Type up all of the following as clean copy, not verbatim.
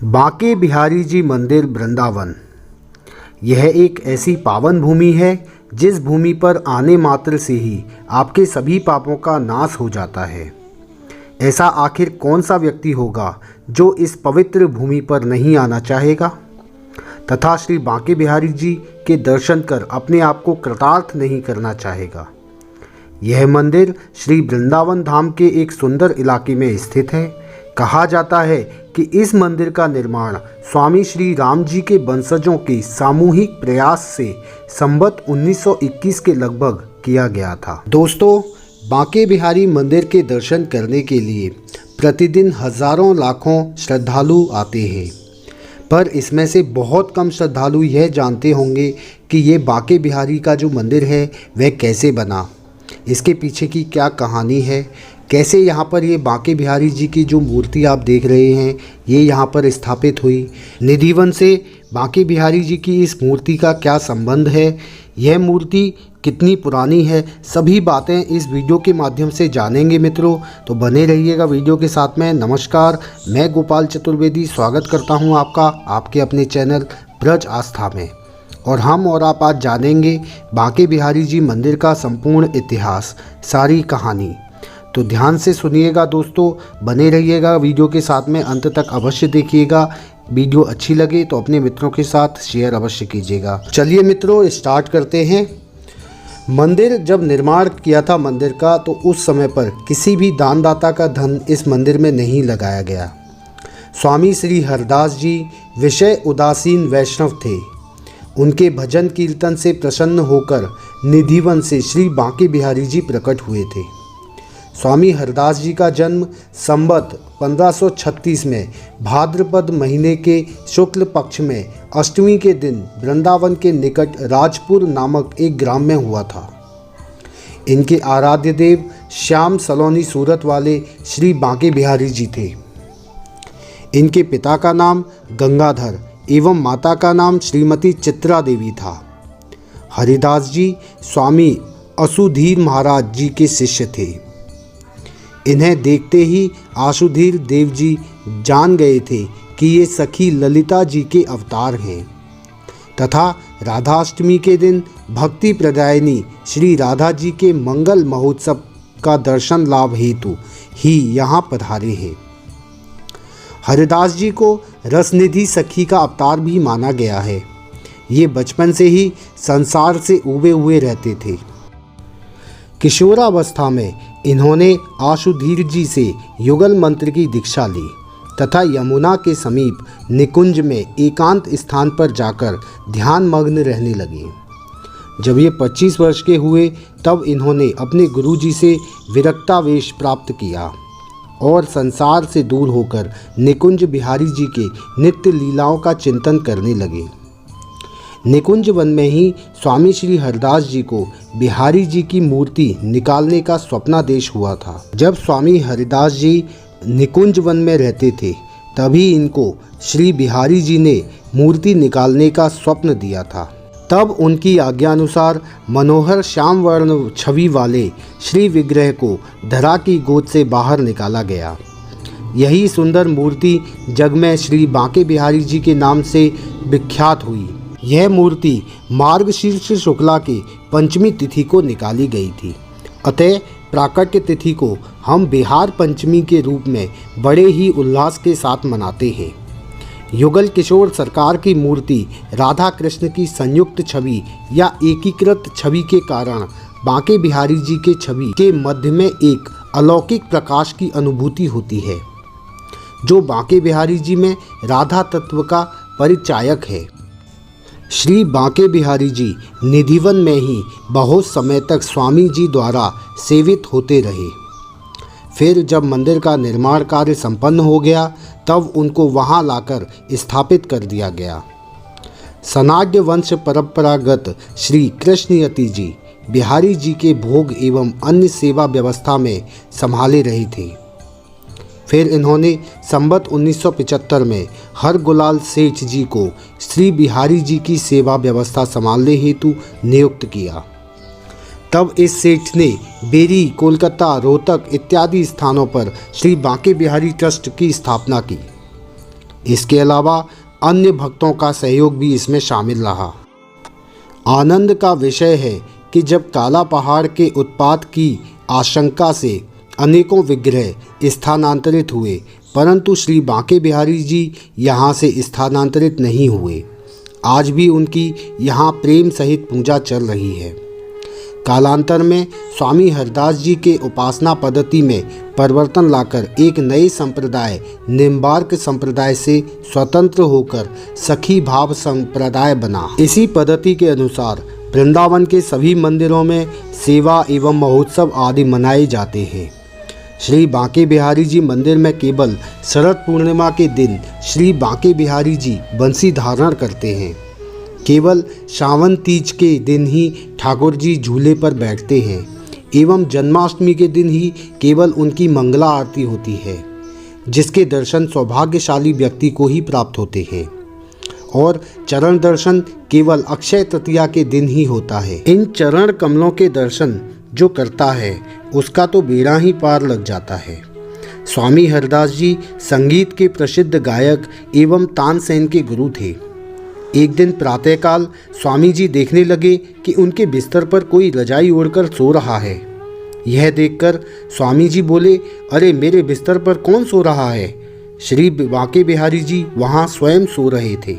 बांके बिहारी जी मंदिर वृंदावन। यह एक ऐसी पावन भूमि है जिस भूमि पर आने मात्र से ही आपके सभी पापों का नाश हो जाता है। ऐसा आखिर कौन सा व्यक्ति होगा जो इस पवित्र भूमि पर नहीं आना चाहेगा तथा श्री बांके बिहारी जी के दर्शन कर अपने आप को कृतार्थ नहीं करना चाहेगा। यह मंदिर श्री वृंदावन धाम के एक सुंदर इलाके में स्थित है। कहा जाता है कि इस मंदिर का निर्माण स्वामी श्री राम जी के वंशजों के सामूहिक प्रयास से संवत 1921 के लगभग किया गया था। दोस्तों, बांके बिहारी मंदिर के दर्शन करने के लिए प्रतिदिन हजारों लाखों श्रद्धालु आते हैं, पर इसमें से बहुत कम श्रद्धालु यह जानते होंगे कि ये बांके बिहारी का जो मंदिर है वह कैसे बना, इसके पीछे की क्या कहानी है, कैसे यहाँ पर ये बांके बिहारी जी की जो मूर्ति आप देख रहे हैं ये यहाँ पर स्थापित हुई, निधिवन से बांके बिहारी जी की इस मूर्ति का क्या संबंध है, यह मूर्ति कितनी पुरानी है, सभी बातें इस वीडियो के माध्यम से जानेंगे मित्रों। तो बने रहिएगा वीडियो के साथ में। नमस्कार, मैं गोपाल चतुर्वेदी स्वागत करता हूँ आपका आपके अपने चैनल ब्रज आस्था में। और हम और आप आज जानेंगे बांके बिहारी जी मंदिर का संपूर्ण इतिहास, सारी कहानी। तो ध्यान से सुनिएगा दोस्तों, बने रहिएगा वीडियो के साथ में, अंत तक अवश्य देखिएगा। वीडियो अच्छी लगे तो अपने मित्रों के साथ शेयर अवश्य कीजिएगा। चलिए मित्रों, स्टार्ट करते हैं। मंदिर जब निर्माण किया था मंदिर का, तो उस समय पर किसी भी दानदाता का धन इस मंदिर में नहीं लगाया गया। स्वामी श्री हरदास जी विषय उदासीन वैष्णव थे। उनके भजन कीर्तन से प्रसन्न होकर निधिवन से श्री बांके बिहारी जी प्रकट हुए थे। स्वामी हरदास जी का जन्म संवत 1536 में भाद्रपद महीने के शुक्ल पक्ष में अष्टमी के दिन वृंदावन के निकट राजपुर नामक एक ग्राम में हुआ था। इनके आराध्य देव श्याम सलोनी सूरत वाले श्री बांके बिहारी जी थे। इनके पिता का नाम गंगाधर एवं माता का नाम श्रीमती चित्रा देवी था। हरिदास जी स्वामी असुधीर महाराज जी के शिष्य थे। इन्हें देखते ही आशुधीर देव जी जान गए थे कि ये सखी ललिता जी के अवतार हैं तथा राधाष्टमी के दिन भक्ति प्रदायिनी श्री राधा जी के मंगल महोत्सव का दर्शन लाभ हेतु ही यहाँ पधारे हैं। हरिदास जी को रसनिधि सखी का अवतार भी माना गया है। ये बचपन से ही संसार से उबे हुए रहते थे। किशोरावस्था में इन्होंने आशुधीर जी से युगल मंत्र की दीक्षा ली तथा यमुना के समीप निकुंज में एकांत स्थान पर जाकर ध्यान मग्न रहने लगे। जब ये 25 वर्ष के हुए तब इन्होंने अपने गुरुजी से विरक्तावेश प्राप्त किया और संसार से दूर होकर निकुंज बिहारी जी के नित्य लीलाओं का चिंतन करने लगे। निकुंज वन में ही स्वामी श्री हरदास जी को बिहारी जी की मूर्ति निकालने का स्वप्नादेश हुआ था। जब स्वामी हरिदास जी निकुंज वन में रहते थे तभी इनको श्री बिहारी जी ने मूर्ति निकालने का स्वप्न दिया था। तब उनकी आज्ञानुसार मनोहर श्याम वर्ण छवि वाले श्री विग्रह को धरा की गोद से बाहर निकाला गया। यही सुंदर मूर्ति जग में श्री बांके बिहारी जी के नाम से विख्यात हुई। यह मूर्ति मार्गशीर्ष शुक्ला के पंचमी तिथि को निकाली गई थी। अतः प्राकट्य तिथि को हम बिहार पंचमी के रूप में बड़े ही उल्लास के साथ मनाते हैं। युगल किशोर सरकार की मूर्ति राधा कृष्ण की संयुक्त छवि या एकीकृत छवि के कारण बांके बिहारी जी के छवि के मध्य में एक अलौकिक प्रकाश की अनुभूति होती है, जो बांके बिहारी जी में राधा तत्व का परिचायक है। श्री बांके बिहारी जी निधिवन में ही बहुत समय तक स्वामी जी द्वारा सेवित होते रहे। फिर जब मंदिर का निर्माण कार्य संपन्न हो गया तब उनको वहां लाकर स्थापित कर दिया गया। सनाड्य वंश परंपरागत श्री कृष्णयति जी बिहारी जी के भोग एवं अन्य सेवा व्यवस्था में संभाले रहे थे। फिर इन्होंने संवत 1975 में हरगुलाल सेठ जी को श्री बिहारी जी की सेवा व्यवस्था संभालने हेतु नियुक्त किया। तब इस सेठ ने बेरी, कोलकाता, रोहतक इत्यादि स्थानों पर श्री बांके बिहारी ट्रस्ट की स्थापना की। इसके अलावा अन्य भक्तों का सहयोग भी इसमें शामिल रहा। आनंद का विषय है कि जब काला पहाड़ के उत्पात की आशंका से अनेकों विग्रह स्थानांतरित हुए, परंतु श्री बांके बिहारी जी यहाँ से स्थानांतरित नहीं हुए। आज भी उनकी यहाँ प्रेम सहित पूजा चल रही है। कालांतर में स्वामी हरदास जी के उपासना पद्धति में परिवर्तन लाकर एक नए संप्रदाय निम्बार्क संप्रदाय से स्वतंत्र होकर सखी भाव संप्रदाय बना। इसी पद्धति के अनुसार वृंदावन के सभी मंदिरों में सेवा एवं महोत्सव आदि मनाए जाते हैं। श्री बांके बिहारी जी मंदिर में केवल शरद पूर्णिमा के दिन श्री बांके बिहारी जी बंसी धारण करते हैं। केवल सावन तीज के दिन ही ठाकुर जी झूले पर बैठते हैं एवं जन्माष्टमी के दिन ही केवल उनकी मंगला आरती होती है, जिसके दर्शन सौभाग्यशाली व्यक्ति को ही प्राप्त होते हैं। और चरण दर्शन केवल अक्षय तृतीया के दिन ही होता है। इन चरण कमलों के दर्शन जो करता है उसका तो बेड़ा ही पार लग जाता है। स्वामी हरदास जी संगीत के प्रसिद्ध गायक एवं तानसेन के गुरु थे। एक दिन प्रातःकाल स्वामी जी देखने लगे कि उनके बिस्तर पर कोई रजाई ओढ़कर सो रहा है। यह देखकर स्वामी जी बोले, अरे मेरे बिस्तर पर कौन सो रहा है? श्री बांके बिहारी जी वहाँ स्वयं सो रहे थे।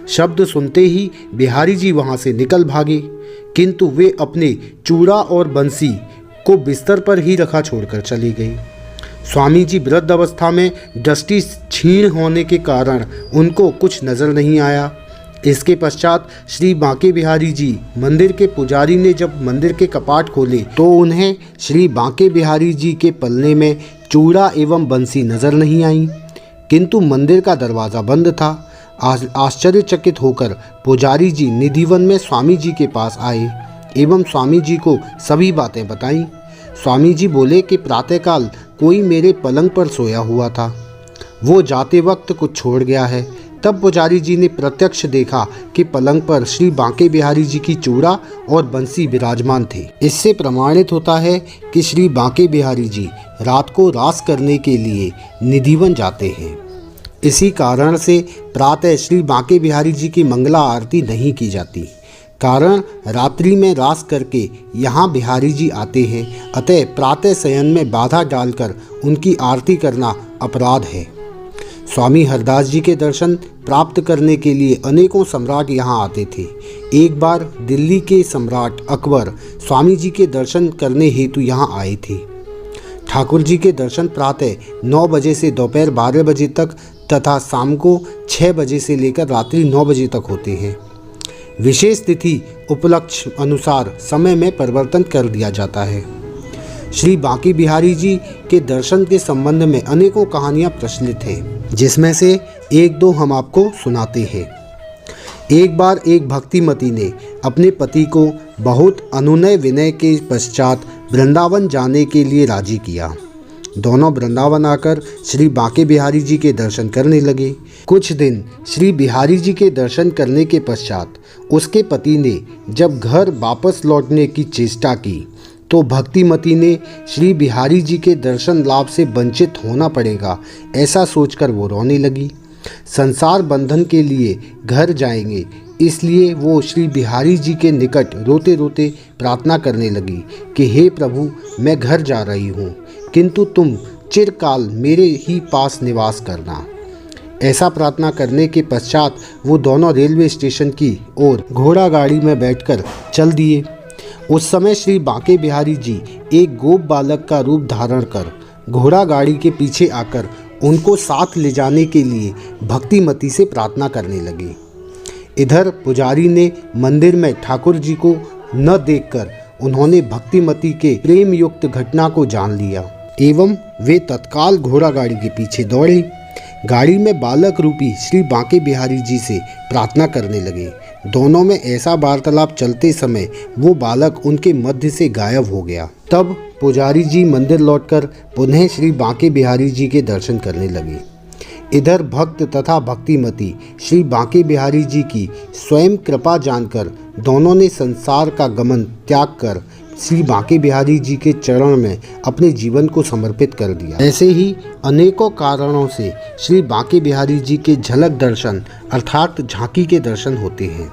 शब्द सुनते ही बिहारी जी वहाँ से निकल भागे, किंतु वे अपने चूड़ा और बंसी को बिस्तर पर ही रखा छोड़कर चले गए। स्वामी जी वृद्ध अवस्था में दृष्टि क्षीण होने के कारण उनको कुछ नजर नहीं आया। इसके पश्चात श्री बांके बिहारी जी मंदिर के पुजारी ने जब मंदिर के कपाट खोले तो उन्हें श्री बांके बिहारी जी के पल्ले में चूड़ा एवं बंसी नजर नहीं आई, किंतु मंदिर का दरवाज़ा बंद था। आश्चर्यचकित होकर पुजारी जी निधिवन में स्वामी जी के पास आए एवं स्वामी जी को सभी बातें बताईं। स्वामी जी बोले कि प्रातःकाल कोई मेरे पलंग पर सोया हुआ था, वो जाते वक्त कुछ छोड़ गया है। तब पुजारी जी ने प्रत्यक्ष देखा कि पलंग पर श्री बांके बिहारी जी की चूड़ा और बंसी विराजमान थे। इससे प्रमाणित होता है कि श्री बांके बिहारी जी रात को रास करने के लिए निधिवन जाते हैं। इसी कारण से प्रातः श्री बांके बिहारी जी की मंगला आरती नहीं की जाती, कारण रात्रि में रास करके यहाँ बिहारी जी आते हैं, अतः प्रातः शयन में बाधा डालकर उनकी आरती करना अपराध है। स्वामी हरदास जी के दर्शन प्राप्त करने के लिए अनेकों सम्राट यहाँ आते थे। एक बार दिल्ली के सम्राट अकबर स्वामी जी के दर्शन करने हेतु यहाँ आए थे। ठाकुर जी के दर्शन प्रातः 9 बजे से दोपहर 12 बजे तक तथा शाम को 6 बजे से लेकर रात्रि 9 बजे तक होते हैं। विशेष तिथि उपलक्ष्य अनुसार समय में परिवर्तन कर दिया जाता है। श्री बांके बिहारी जी के दर्शन के संबंध में अनेकों कहानियाँ प्रचलित हैं, जिसमें से एक दो हम आपको सुनाते हैं। एक बार एक भक्तिमती ने अपने पति को बहुत अनुनय विनय के पश्चात वृंदावन जाने के लिए राजी किया। दोनों वृंदावन आकर श्री बांके बिहारी जी के दर्शन करने लगे। कुछ दिन श्री बिहारी जी के दर्शन करने के पश्चात उसके पति ने जब घर वापस लौटने की चेष्टा की तो भक्तिमती ने श्री बिहारी जी के दर्शन लाभ से वंचित होना पड़ेगा ऐसा सोचकर वो रोने लगी। संसार बंधन के लिए घर जाएंगे, इसलिए वो श्री बिहारी जी के निकट रोते रोते प्रार्थना करने लगी कि हे प्रभु, मैं घर जा रही हूँ, किंतु तुम चिरकाल मेरे ही पास निवास करना। ऐसा प्रार्थना करने के पश्चात वो दोनों रेलवे स्टेशन की ओर घोड़ा गाड़ी में बैठकर चल दिए। उस समय श्री बांके बिहारी जी एक गोप बालक का रूप धारण कर घोड़ा गाड़ी के पीछे आकर उनको साथ ले जाने के लिए भक्तिमती से प्रार्थना करने लगे। इधर पुजारी ने मंदिर में ठाकुर जी को न देखकर उन्होंने भक्तिमती के प्रेम युक्त घटना को जान लिया एवं वे तत्काल घोड़ा गाड़ी के पीछे दौड़े। गाड़ी में बालक रूपी श्री बांके बिहारी जी से प्रार्थना करने लगे। दोनों में ऐसा वार्तालाप चलते समय वो बालक उनके मध्य से गायब हो गया। तब पुजारी जी मंदिर लौटकर पुनः श्री बांके बिहारी जी के दर्शन करने लगे। इधर भक्त तथा भक्तिमती श्री बांके बिहारी जी की स्वयं कृपा जानकर दोनों ने संसार का गमन त्याग कर श्री बांके बिहारी जी के चरण में अपने जीवन को समर्पित कर दिया। ऐसे ही अनेकों कारणों से श्री बांके बिहारी जी के झलक दर्शन अर्थात झांकी के दर्शन होते हैं।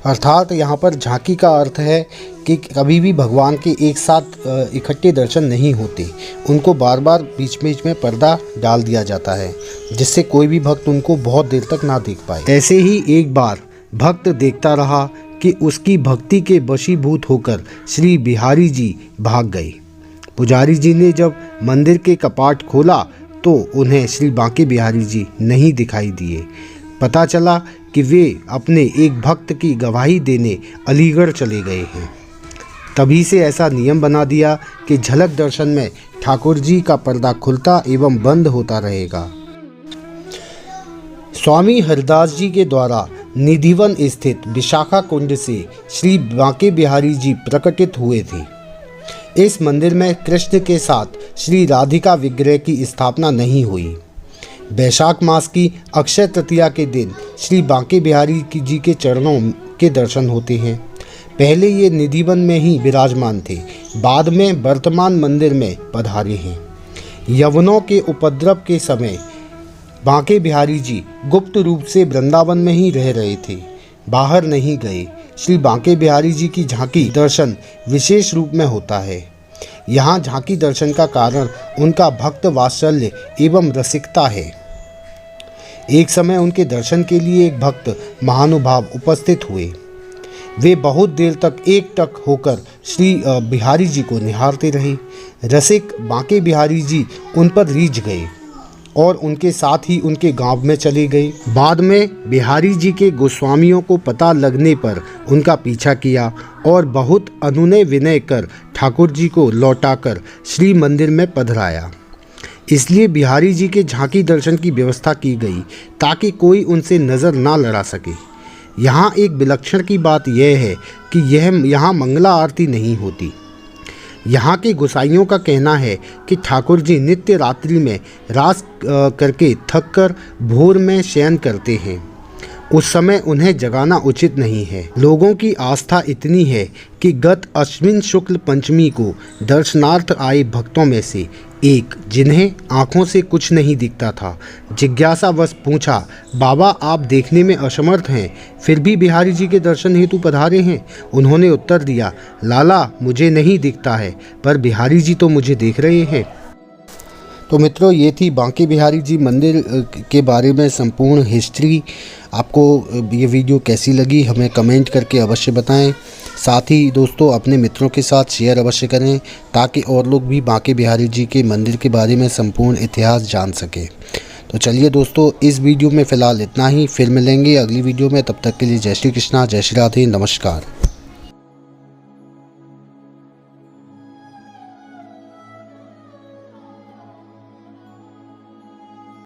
अर्थात यहाँ पर झांकी का अर्थ है कि कभी भी भगवान के एक साथ इकट्ठे दर्शन नहीं होते, उनको बार बार बीच बीच में पर्दा डाल दिया जाता है जिससे कोई भी भक्त उनको बहुत देर तक ना देख पाए। ऐसे ही एक बार भक्त देखता रहा कि उसकी भक्ति के वशीभूत होकर श्री बिहारी जी भाग गए। पुजारी जी ने जब मंदिर के कपाट खोला तो उन्हें श्री बांके बिहारी जी नहीं दिखाई दिए। पता चला कि वे अपने एक भक्त की गवाही देने अलीगढ़ चले गए हैं। तभी से ऐसा नियम बना दिया कि झलक दर्शन में ठाकुर जी का पर्दा खुलता एवं बंद होता रहेगा। स्वामी हरिदास जी के द्वारा निधिवन स्थित विशाखा कुंड से श्री बांके बिहारी जी प्रकटित हुए थे। इस मंदिर में कृष्ण के साथ श्री राधिका विग्रह की स्थापना नहीं हुई। वैशाख मास की अक्षय तृतीया के दिन श्री बांके बिहारी जी के चरणों के दर्शन होते हैं। पहले ये निधिवन में ही विराजमान थे, बाद में वर्तमान मंदिर में पधारे हैं। यवनों के उपद्रव के समय बांके बिहारी जी गुप्त रूप से वृंदावन में ही रह रहे थे, बाहर नहीं गए। श्री बांके बिहारी जी की झांकी दर्शन विशेष रूप में होता है। यहाँ झांकी दर्शन का कारण उनका भक्त वात्सल्य एवं रसिकता है। एक समय उनके दर्शन के लिए एक भक्त महानुभाव उपस्थित हुए। वे बहुत देर तक एकटक होकर श्री बिहारी जी को निहारते रहे। रसिक बांके बिहारी जी उन पर रीझ गए और उनके साथ ही उनके गांव में चले गए। बाद में बिहारी जी के गोस्वामियों को पता लगने पर उनका पीछा किया और बहुत अनुनय विनय कर ठाकुर जी को लौटाकर श्री मंदिर में पधराया। इसलिए बिहारी जी के झांकी दर्शन की व्यवस्था की गई ताकि कोई उनसे नज़र ना लड़ा सके। यहाँ एक विलक्षण की बात यह है कि यहाँ मंगला आरती नहीं होती। यहाँ के गोसाइयों का कहना है कि ठाकुर जी नित्य रात्रि में रास करके थक कर भोर में शयन करते हैं। उस समय उन्हें जगाना उचित नहीं है। लोगों की आस्था इतनी है कि गत अश्विन शुक्ल पंचमी को दर्शनार्थ आए भक्तों में से एक, जिन्हें आँखों से कुछ नहीं दिखता था, जिज्ञासावश पूछा, बाबा आप देखने में असमर्थ हैं, फिर भी बिहारी जी के दर्शन हेतु पधारे हैं? उन्होंने उत्तर दिया, लाला मुझे नहीं दिखता है, पर बिहारी जी तो मुझे देख रहे हैं। तो मित्रों, ये थी बांके बिहारी जी मंदिर के बारे में संपूर्ण हिस्ट्री। आपको ये वीडियो कैसी लगी हमें कमेंट करके अवश्य बताएं। साथ ही दोस्तों अपने मित्रों के साथ शेयर अवश्य करें ताकि और लोग भी बांके बिहारी जी के मंदिर के बारे में संपूर्ण इतिहास जान सकें। तो चलिए दोस्तों, इस वीडियो में फ़िलहाल इतना ही। फिर मिलेंगे अगली वीडियो में। तब तक के लिए जय श्री कृष्णा, जय श्री राधे, नमस्कार।